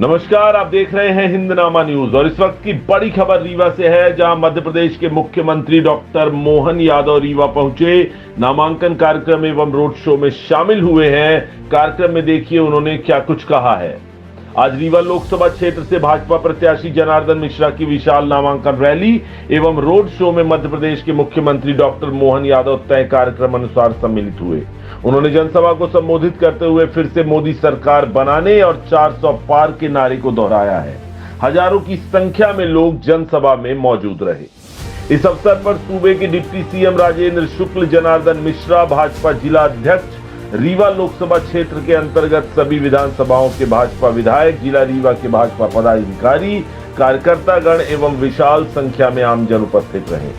नमस्कार, आप देख रहे हैं हिंदनामा न्यूज और इस वक्त की बड़ी खबर रीवा से है, जहां मध्य प्रदेश के मुख्यमंत्री डॉक्टर मोहन यादव रीवा पहुंचे, नामांकन कार्यक्रम एवं रोड शो में शामिल हुए हैं। कार्यक्रम में देखिए उन्होंने क्या कुछ कहा है। आज रीवा लोकसभा क्षेत्र से भाजपा प्रत्याशी जनार्दन मिश्रा की विशाल नामांकन रैली एवं रोड शो में मध्य प्रदेश के मुख्यमंत्री डॉक्टर मोहन यादव तय कार्यक्रम अनुसार सम्मिलित हुए। उन्होंने जनसभा को संबोधित करते हुए फिर से मोदी सरकार बनाने और 400 पार के नारे को दोहराया है। हजारों की संख्या में लोग जनसभा में मौजूद रहे। इस अवसर पर सूबे के डिप्टी सीएम राजेंद्र शुक्ल, जनार्दन मिश्रा, भाजपा जिला अध्यक्ष, रीवा लोकसभा क्षेत्र के अंतर्गत सभी विधानसभाओं के भाजपा विधायक, जिला रीवा के भाजपा पदाधिकारी, कार्यकर्तागण एवं विशाल संख्या में आमजन उपस्थित रहे।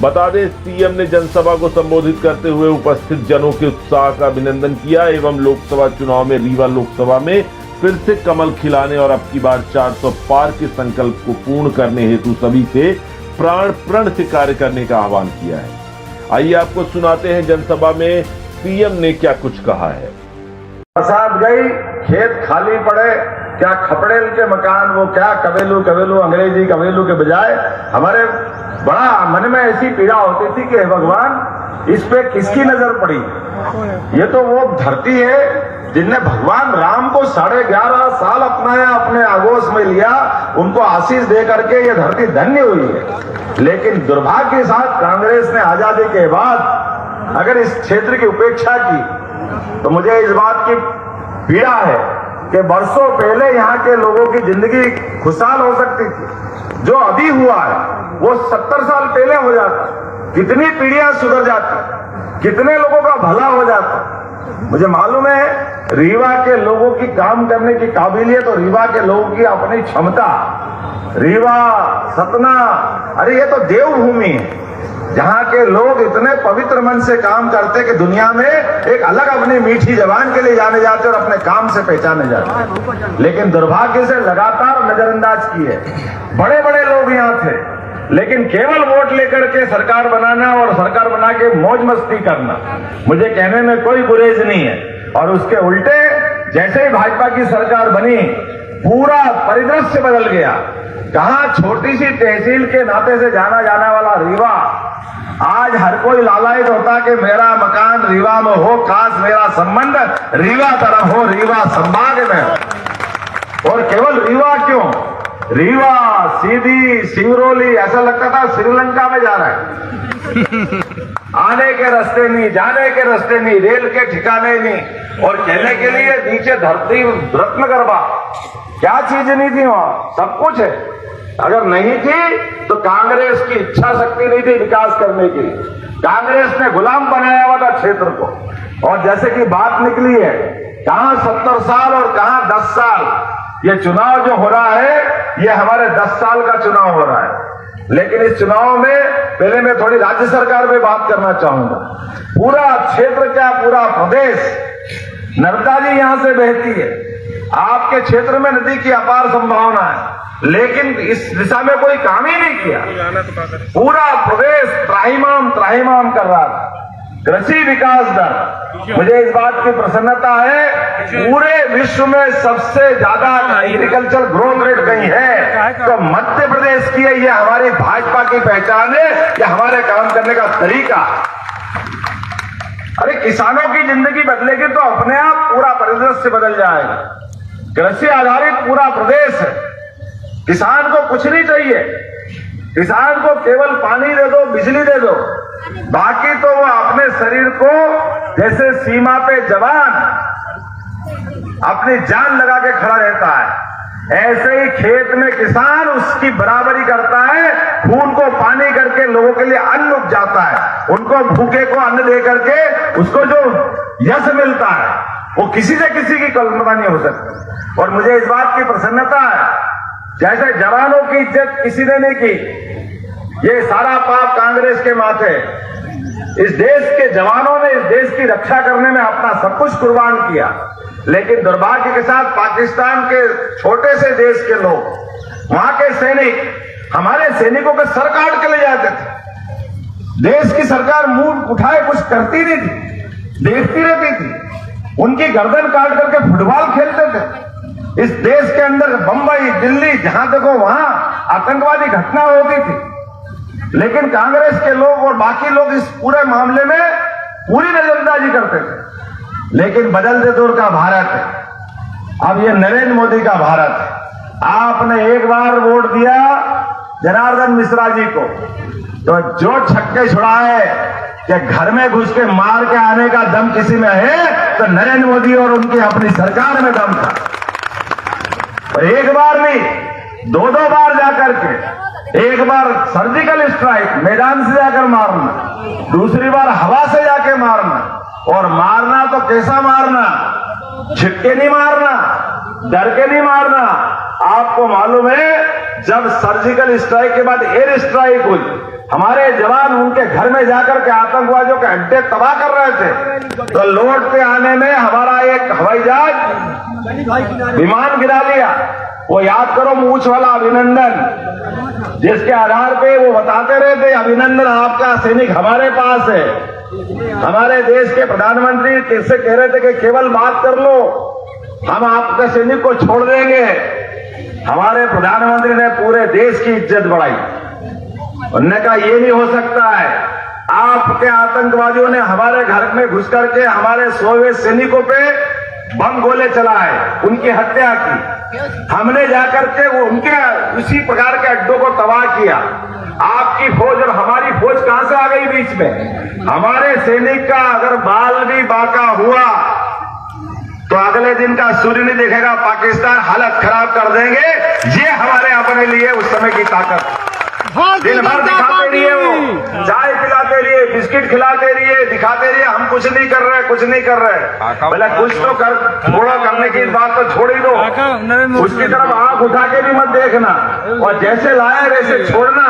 बता दें, सीएम ने जनसभा को संबोधित करते हुए उपस्थित जनों के उत्साह का अभिनंदन किया एवं लोकसभा चुनाव में रीवा लोकसभा में फिर से कमल खिलाने और अब की बार 400 पार के संकल्प को पूर्ण करने हेतु सभी से प्राण प्रण से कार्य करने का आह्वान किया है। आइए आपको सुनाते हैं जनसभा में सीएम ने क्या कुछ कहा है। बरसात गई, खेत खाली पड़े, क्या खपड़ेल के मकान, वो क्या कबेलू अंग्रेजी कबेलू के बजाय हमारे बड़ा मन में ऐसी पीड़ा होती थी कि भगवान इस पे किसकी नजर पड़ी। ये तो वो धरती है जिनने भगवान राम को 11.5 साल अपनाया, अपने आगोश में लिया, उनको आशीष दे करके ये धरती धन्य हुई है। लेकिन दुर्भाग्य के साथ कांग्रेस ने आजादी के बाद अगर इस क्षेत्र की उपेक्षा की तो मुझे इस बात की पीड़ा है कि बरसों पहले यहाँ के लोगों की जिंदगी खुशहाल हो सकती थी। जो अभी हुआ है वो 70 साल पहले हो जाता। कितनी पीढ़ियां सुधर जाती, कितने लोगों का भला हो जाता। मुझे मालूम है रीवा के लोगों की काम करने की काबिलियत और रीवा के लोगों की अपनी क्षमता। रीवा, सतना, अरे ये तो देवभूमि है जहां के लोग इतने पवित्र मन से काम करते कि दुनिया में एक अलग अपनी मीठी जबान के लिए जाने जाते और अपने काम से पहचाने जाते। लेकिन दुर्भाग्य से लगातार नजरअंदाज किए। बड़े बड़े लोग यहाँ थे, लेकिन केवल वोट लेकर के सरकार बनाना और सरकार बना के मौज मस्ती करना, मुझे कहने में कोई गुरेज नहीं है। और उसके उल्टे जैसे ही भाजपा की सरकार बनी, पूरा परिदृश्य बदल गया। कहां छोटी सी तहसील के नाते से जाना जाने वाला रीवा आज हर कोई लालायित होता कि मेरा मकान रीवा में हो, काश मेरा संबंध रीवा तरफ हो, रीवा संभाग में हो। और केवल रीवा क्यों, रीवा, सीधी, सिंगरौली, ऐसा लगता था श्रीलंका में जा रहा है। आने के रास्ते नहीं, जाने के रास्ते नहीं, रेल के ठिकाने नहीं, और कहने के लिए नीचे धरती रत्नगर्भा, क्या चीज नहीं थी वहां, सब कुछ है। अगर नहीं थी तो कांग्रेस की इच्छा शक्ति नहीं थी विकास करने की। कांग्रेस ने गुलाम बनाया हुआ था क्षेत्र को। और जैसे कि बात निकली है, कहां 70 साल और कहां 10 साल। ये चुनाव जो हो रहा है ये हमारे 10 साल का चुनाव हो रहा है। लेकिन इस चुनाव में पहले मैं थोड़ी राज्य सरकार में बात करना चाहूंगा। पूरा क्षेत्र क्या, पूरा प्रदेश, नर्मदा जी यहां से बहती है। आपके क्षेत्र में नदी की अपार संभावना है, लेकिन इस दिशा में कोई काम ही नहीं किया। पूरा प्रदेश त्राहिमाम कर रहा था। कृषि विकास दर, मुझे इस बात की प्रसन्नता है, पूरे विश्व में सबसे ज्यादा एग्रीकल्चर ग्रोथ रेट कहीं है तो मध्य प्रदेश की है। ये हमारी भाजपा की पहचान है, ये हमारे काम करने का तरीका। अरे किसानों की जिंदगी बदलेगी तो अपने आप पूरा परिदृश्य बदल जाएगा। कृषि आधारित पूरा प्रदेश है। किसान को कुछ नहीं चाहिए, किसान को केवल पानी दे दो, बिजली दे दो, बाकी तो वो अपने शरीर को जैसे सीमा पे जवान अपनी जान लगा के खड़ा रहता है, ऐसे ही खेत में किसान उसकी बराबरी करता है। खून को पानी करके लोगों के लिए अन्न उपजाता है। उनको भूखे को अन्न दे करके उसको जो यश मिलता है वो किसी से किसी की कल्पना नहीं हो सकती। और मुझे इस बात की प्रसन्नता है, जैसे जवानों की इज्जत किसी ने नहीं की, ये सारा पाप कांग्रेस के माथे। इस देश के जवानों ने इस देश की रक्षा करने में अपना सब कुछ कुर्बान किया, लेकिन दुर्भाग्य के साथ पाकिस्तान के छोटे से देश के लोग, वहां के सैनिक हमारे सैनिकों के सर काट के ले जाते थे। देश की सरकार मुंह उठाए कुछ करती नहीं थी, देखती रहती थी। उनकी गर्दन काट करके फुटबॉल खेलते थे। इस देश के अंदर बंबई, दिल्ली, जहां देखो वहां आतंकवादी घटना होती थी, लेकिन कांग्रेस के लोग और बाकी लोग इस पूरे मामले में पूरी नजरअंदाजी करते थे। लेकिन बदलते दौर का भारत है, अब ये नरेंद्र मोदी का भारत है। आपने एक बार वोट दिया जनार्दन मिश्रा जी को, तो जो छक्के छुड़ाए कि घर में घुस के मार के आने का दम किसी में है, तो नरेंद्र मोदी और उनकी अपनी सरकार में दम था। और एक बार नहीं, दो बार जाकर के, एक बार सर्जिकल स्ट्राइक मैदान से जाकर मारना, दूसरी बार हवा से जाके मारना, और मारना तो कैसा मारना, छिटके नहीं मारना, डर के नहीं मारना। आपको मालूम है जब सर्जिकल स्ट्राइक के बाद एयर स्ट्राइक हुई, हमारे जवान उनके घर में जाकर के आतंकवादियों के अड्डे तबाह कर रहे थे, तो लौटते आने में हमारा एक हवाई जहाज विमान गिरा लिया। वो याद करो मूछ वाला अभिनंदन, जिसके आधार पे वो बताते रहे थे अभिनंदन आपका सैनिक हमारे पास है। हमारे देश के प्रधानमंत्री किससे कह रहे थे कि केवल बात कर लो, हम आपके सैनिक को छोड़ देंगे। हमारे प्रधानमंत्री ने पूरे देश की इज्जत बढ़ाई। उन्होंने कहा ये नहीं हो सकता है, आपके आतंकवादियों ने हमारे घर में घुस करके हमारे 100वें सैनिकों पे बम गोले चलाए, उनकी हत्या की। हमने जाकर के वो उनके उसी प्रकार के अड्डों को तबाह किया। आपकी फौज और हमारी फौज कहां से आ गई बीच में? हमारे सैनिक का अगर बाल भी बाका हुआ तो अगले दिन का सूर्य नहीं देखेगा, पाकिस्तान हालत खराब कर देंगे। ये हमारे अपने लिए उस समय की ताकत। दिन भर दिखाते रहिए, वो चाय पिलाते रहिए, बिस्किट खिलाते रहिए, दिखाते रहिए हम कुछ नहीं कर रहे, कुछ नहीं कर रहे। भले कुछ तो कर, थोड़ा करने की बात तो छोड़ ही दो, उसकी तरफ आंख उठा के भी मत देखना, और जैसे लाए वैसे छोड़ना।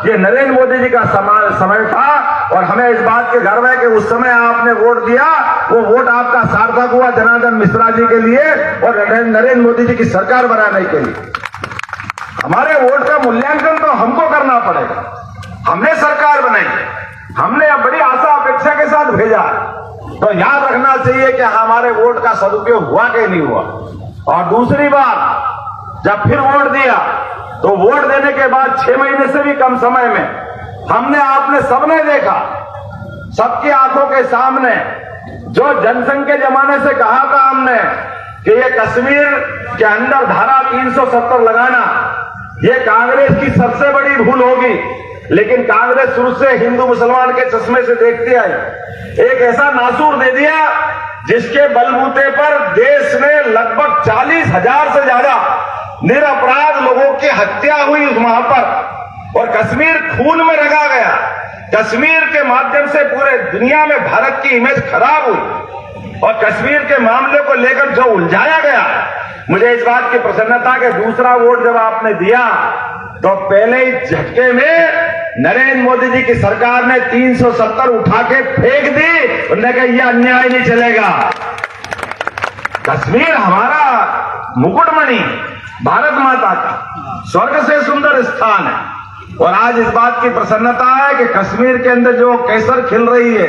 ये नरेंद्र मोदी जी का समय था, और हमें इस बात के गर्व है कि उस समय आपने वोट दिया, वो वोट आपका सार्थक हुआ जनार्दन मिश्रा जी के लिए और नरेंद्र मोदी जी की सरकार बनाने के लिए। हमारे वोट का मूल्यांकन तो हमको करना पड़ेगा। हमने सरकार बनाई, हमने अब बड़ी आशा अपेक्षा के साथ भेजा, तो याद रखना चाहिए कि हमारे वोट का सदुपयोग हुआ कि नहीं हुआ। और दूसरी बात, जब फिर वोट दिया तो वोट देने के बाद 6 महीने से भी कम समय में हमने आपने सबने देखा, सबकी आंखों के सामने, जो जनसंघ के जमाने से कहा था हमने कि ये कश्मीर के अंदर धारा 370 लगाना ये कांग्रेस की सबसे बड़ी भूल होगी, लेकिन कांग्रेस शुरू से हिंदू मुसलमान के चश्मे से देखती आई। एक ऐसा नासूर दे दिया जिसके बलबूते पर देश में लगभग 40,000 से ज्यादा निरपराध लोगों की हत्या हुई वहां पर, और कश्मीर खून में रंगा गया। कश्मीर के माध्यम से पूरे दुनिया में भारत की इमेज खराब हुई, और कश्मीर के मामले को लेकर जो उलझाया गया, मुझे इस बात की प्रसन्नता कि दूसरा वोट जब आपने दिया तो पहले ही झटके में नरेंद्र मोदी जी की सरकार ने 370 उठा के फेंक दी। उन्होंने कहा यह अन्याय नहीं चलेगा। कश्मीर हमारा मुकुटमणि, भारत माता का स्वर्ग से सुंदर स्थान है, और आज इस बात की प्रसन्नता है कि कश्मीर के अंदर जो केसर खिल रही है,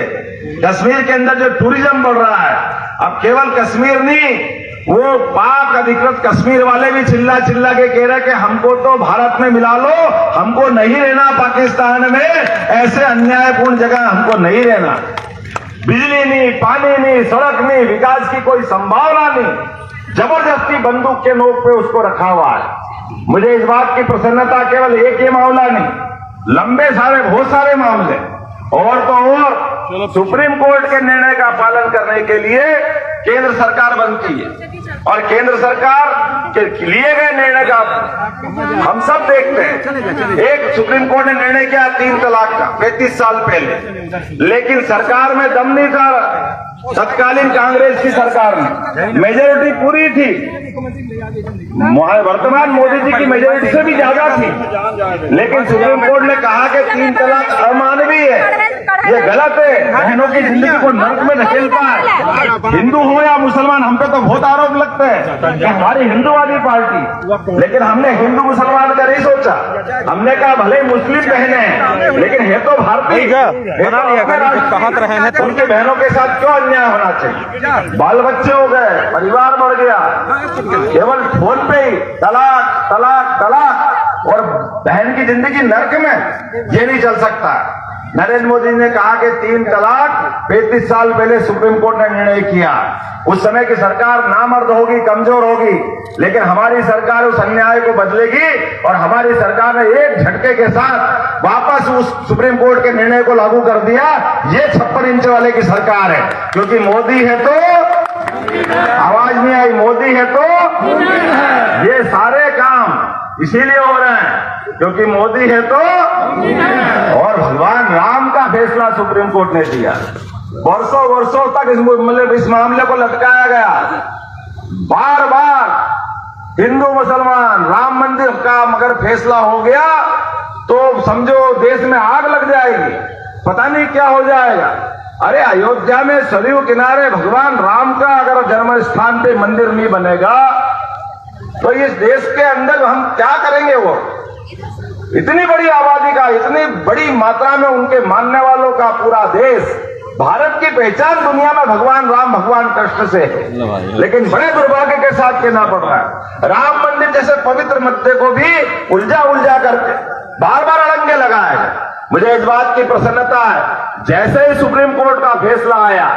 कश्मीर के अंदर जो टूरिज्म बढ़ रहा है, अब केवल कश्मीर नहीं, वो पाक अधिकृत कश्मीर वाले भी चिल्ला चिल्ला के कह रहे कि हमको तो भारत में मिला लो, हमको नहीं रहना पाकिस्तान में, ऐसे अन्यायपूर्ण जगह हमको नहीं रहना। बिजली नहीं, पानी नहीं, सड़क नहीं, विकास की कोई संभावना नहीं, जबरदस्ती बंदूक के नोक पे उसको रखा हुआ है। मुझे इस बात की प्रसन्नता केवल एक ही मामला नहीं, लंबे सारे बहुत सारे मामले, और तो और सुप्रीम कोर्ट के निर्णय का पालन करने के लिए केंद्र सरकार बनती है, और केंद्र सरकार के लिए गए निर्णय का हम सब देखते हैं। एक सुप्रीम कोर्ट ने निर्णय किया 3 तलाक का 35 साल पहले, लेकिन सरकार में दम नहीं था। तत्कालीन कांग्रेस की सरकार में मेजोरिटी पूरी थी, वर्तमान मोदी जी की मेजोरिटी से भी ज्यादा थी, लेकिन सुप्रीम कोर्ट ने कहा कि 3 तलाक अमानवीय है, ये गलत है। बहनों की जिंदगी को नरक में धकेलता है। हिंदू हो या मुसलमान, हम पे तो बहुत आरोप लगते हैं कि हमारी हिंदूवादी पार्टी, लेकिन हमने हिंदू मुसलमान का नहीं सोचा। हमने कहा भले मुस्लिम बहने हैं, लेकिन है तो भारतीय, तो उनकी बहनों के साथ क्यों अन्याय होना चाहिए? बाल बच्चे हो गए, परिवार बढ़ गया, केवल फोन पे ही तलाक तलाक तलाक, और बहन की जिंदगी नरक में, ये नहीं चल सकता। नरेंद्र मोदी ने कहा कि 3 तलाक 35 साल पहले सुप्रीम कोर्ट ने निर्णय किया। उस समय की सरकार नामर्द होगी, कमजोर होगी, लेकिन हमारी सरकार उस अन्याय को बदलेगी और हमारी सरकार ने एक झटके के साथ वापस उस सुप्रीम कोर्ट के निर्णय को लागू कर दिया। ये 56 इंच वाले की सरकार है, क्योंकि मोदी है तो, आवाज नहीं आई, मोदी है तो ये सारे काम इसीलिए हो रहे हैं क्योंकि मोदी है तो, और भगवान राम का फैसला सुप्रीम कोर्ट ने दिया। वर्षों वर्षों तक इस मामले को लटकाया गया। बार बार हिंदू मुसलमान राम मंदिर का मगर फैसला हो गया तो समझो देश में आग लग जाएगी, पता नहीं क्या हो जाएगा। अरे अयोध्या में सरयू किनारे भगवान राम का अगर जन्म स्थान पे मंदिर नहीं बनेगा तो इस देश के अंदर हम क्या करेंगे? वो इतनी बड़ी आबादी का, इतनी बड़ी मात्रा में उनके मानने वालों का पूरा देश, भारत की पहचान दुनिया में भगवान राम भगवान कृष्ण से है, लेकिन बड़े दुर्भाग्य के साथ कहना पड़ रहा है राम मंदिर जैसे पवित्र मुद्दे को भी उलझा करके बार बार अड़ंगे लगाए गए। मुझे इस बात की प्रसन्नता है, जैसे ही सुप्रीम कोर्ट का फैसला आया,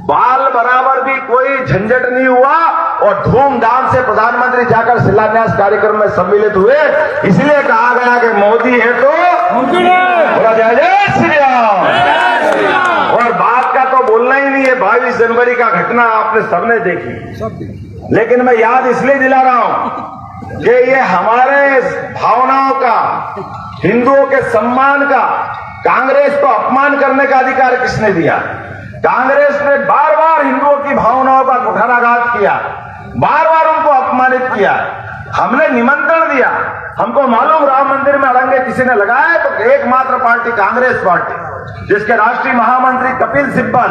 बाल बराबर भी कोई झंझट नहीं हुआ और धूमधाम से प्रधानमंत्री जाकर शिलान्यास कार्यक्रम में सम्मिलित हुए। इसलिए कहा गया कि मोदी है तो बोला जय जय श्री राम। और बात का तो बोलना ही नहीं है, 22 जनवरी का घटना आपने सबने देखी, लेकिन मैं याद इसलिए दिला रहा हूं कि ये हमारे भावनाओं का, हिंदुओं के सम्मान का, कांग्रेस को अपमान करने का अधिकार किसने दिया? कांग्रेस ने बार बार हिंदुओं की भावनाओं का कुठाराघात किया, बार बार उनको अपमानित किया। हमने निमंत्रण दिया, हमको मालूम राम मंदिर में अड़ंगे किसी ने लगाए तो एकमात्र पार्टी कांग्रेस पार्टी, जिसके राष्ट्रीय महामंत्री कपिल सिब्बल,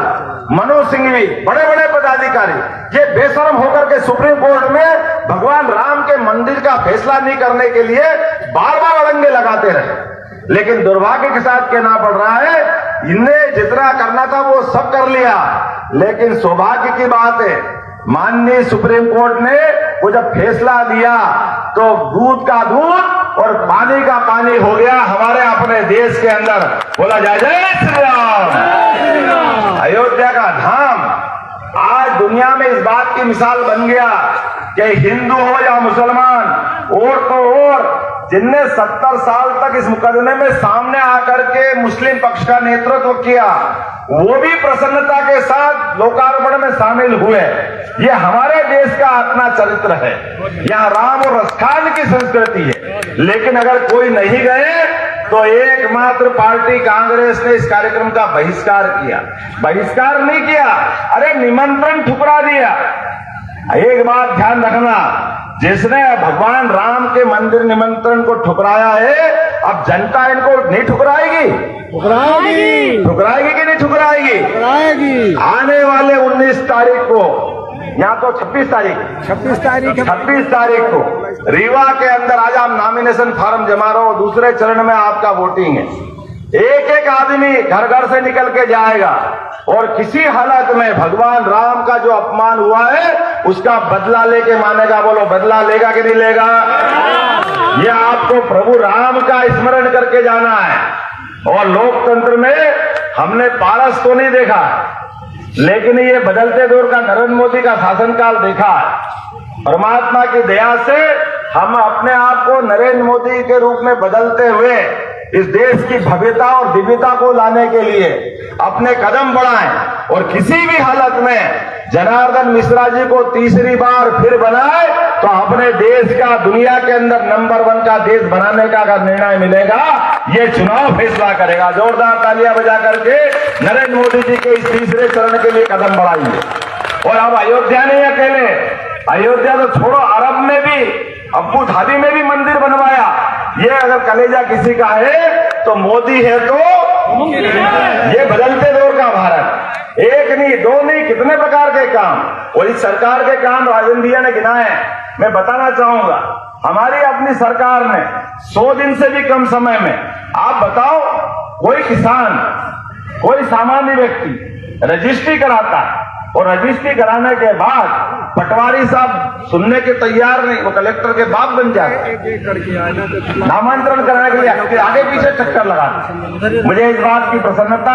मनोज सिंघवी, बड़े बड़े पदाधिकारी, ये बेशर्म होकर के सुप्रीम कोर्ट में भगवान राम के मंदिर का फैसला नहीं करने के लिए बार बार अड़ंगे लगाते रहे। लेकिन दुर्भाग्य के साथ कहना पड़ रहा है, इन्हें जितना करना था वो सब कर लिया, लेकिन सौभाग्य की बात है माननीय सुप्रीम कोर्ट ने वो जब फैसला दिया तो दूध का दूध और पानी का पानी हो गया हमारे अपने देश के अंदर। बोला जय जय श्री राम। अयोध्या का धाम आज दुनिया में इस बात की मिसाल बन गया कि हिंदू हो या मुसलमान, और तो और जिनने 70 साल तक इस मुकदमे में सामने आकर के मुस्लिम पक्ष का नेतृत्व किया, वो भी प्रसन्नता के साथ लोकार्पण में शामिल हुए। ये हमारे देश का अपना चरित्र है, यहाँ राम और रसखान की संस्कृति है। लेकिन अगर कोई नहीं गए तो एकमात्र पार्टी कांग्रेस ने इस कार्यक्रम का बहिष्कार किया। बहिष्कार नहीं किया, अरे निमंत्रण ठुकरा दिया। एक बात ध्यान रखना, जिसने भगवान राम के मंदिर निमंत्रण को ठुकराया है, अब जनता इनको नहीं ठुकराएगी? ठुकराएगी कि नहीं ठुकराएगी? आने वाले 19 तारीख को, या तो 26 तारीख को रीवा के अंदर आज आप नॉमिनेशन फॉर्म जमा रहो, दूसरे चरण में आपका वोटिंग है। एक एक आदमी घर घर से निकल के जाएगा और किसी हालत में भगवान राम का जो अपमान हुआ है उसका बदला लेके मानेगा। बोलो बदला लेगा कि नहीं लेगा? ये आपको प्रभु राम का स्मरण करके जाना है। और लोकतंत्र में हमने पारस तो नहीं देखा, लेकिन ये बदलते दौर का नरेंद्र मोदी का शासनकाल देखा है। परमात्मा की दया से हम अपने आप को नरेंद्र मोदी के रूप में बदलते हुए इस देश की भव्यता और दिव्यता को लाने के लिए अपने कदम बढ़ाएं और किसी भी हालत में जनार्दन मिश्रा जी को तीसरी बार फिर बनाए तो अपने देश का दुनिया के अंदर नंबर 1 का देश बनाने का अगर निर्णय मिलेगा, ये चुनाव फैसला करेगा। जोरदार तालियां बजा करके नरेंद्र मोदी जी के इस तीसरे चरण के लिए कदम बढ़ाइए। और अब अयोध्या नहीं अकेले, अयोध्या तो छोड़ो, अरब में भी, अबू धाबी में भी मंदिर बनवाया। ये अगर कलेजा किसी का है तो मोदी है तो ये बदलते दौर का भारत, एक नहीं दो नहीं कितने प्रकार के काम, और इस सरकार के काम राजन भैया ने गिनाए। मैं बताना चाहूंगा, हमारी अपनी सरकार ने 100 दिन से भी कम समय में, आप बताओ, कोई किसान, कोई सामान्य व्यक्ति रजिस्ट्री कराता है, और रजिस्ट्री कराने के बाद पटवारी साहब सुनने के तैयार नहीं, वो कलेक्टर के बाप बन जाते, नामांतरण कराने के लिए आगे पीछे चक्कर लगाते। मुझे इस बात की प्रसन्नता